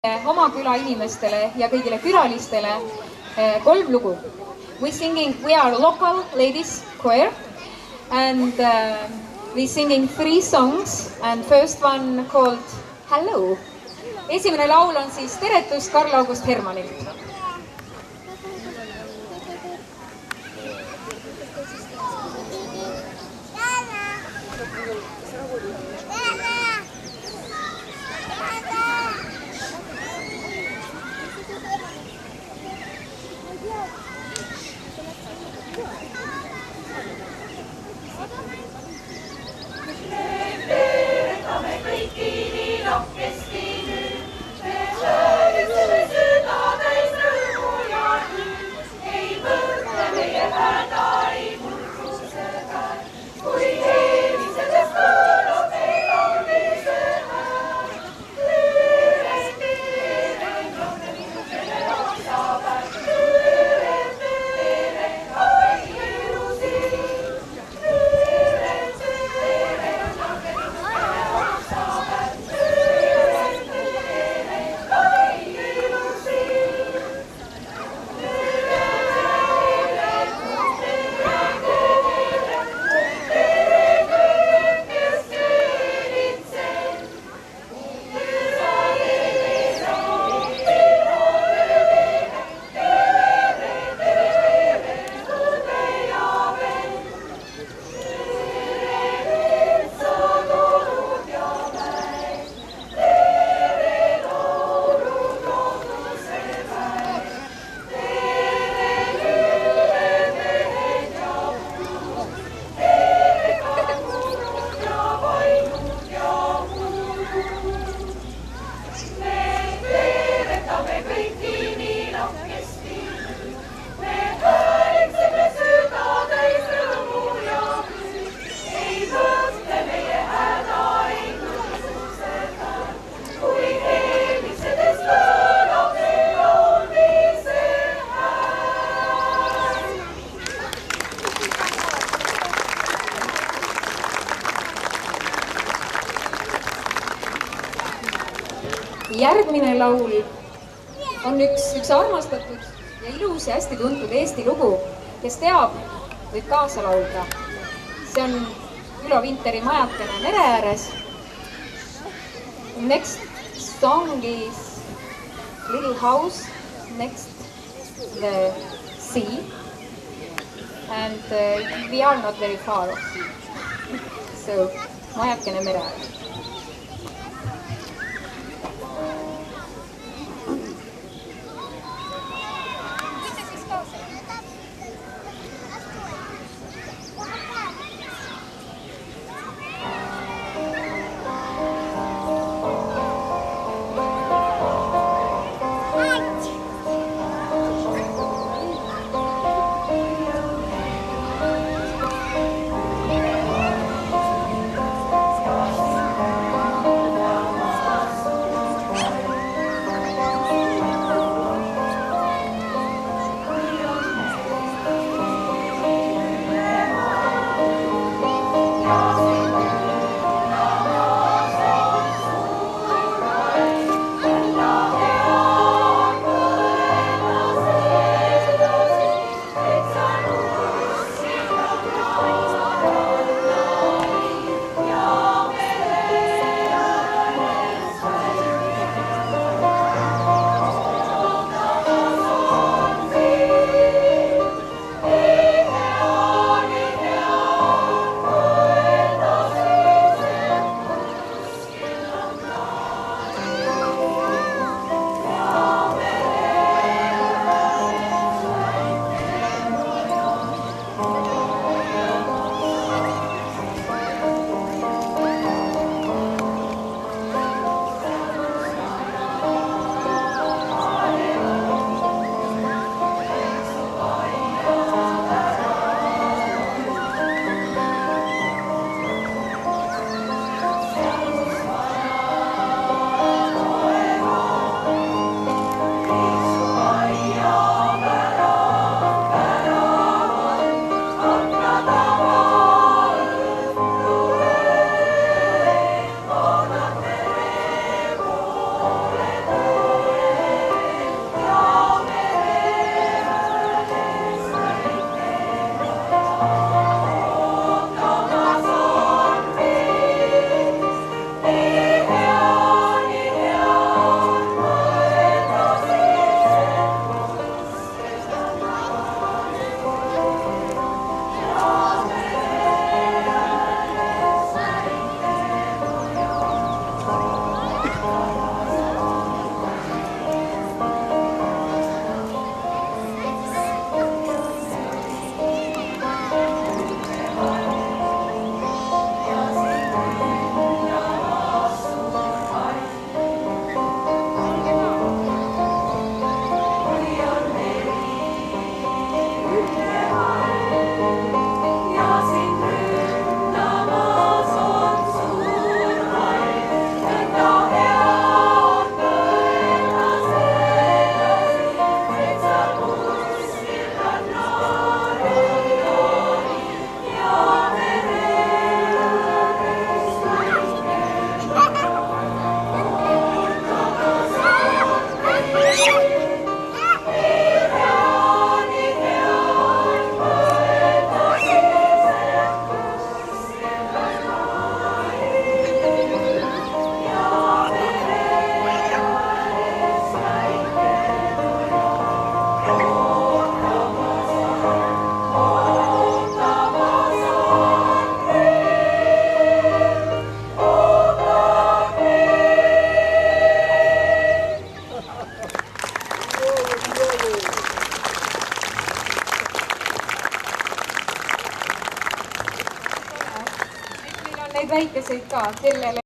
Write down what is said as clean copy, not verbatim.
oma küla inimestele ja kõigile külalistele 3 lugu. We are local ladies choir and we singing 3 songs and first one called Hello. Esimene laul on siis teretus Karl August Hermannilt. Järgmine laul on üks armastatud ja ilus ja hästi tuntud Eesti lugu. Kes teab, võib kaasa laulda. See on Ülo Vinteri Majakene mere ääres. Next song is Little House Next the Sea. And we are not very far off. So, Majakene mere ääres. väikeseid ka, kellele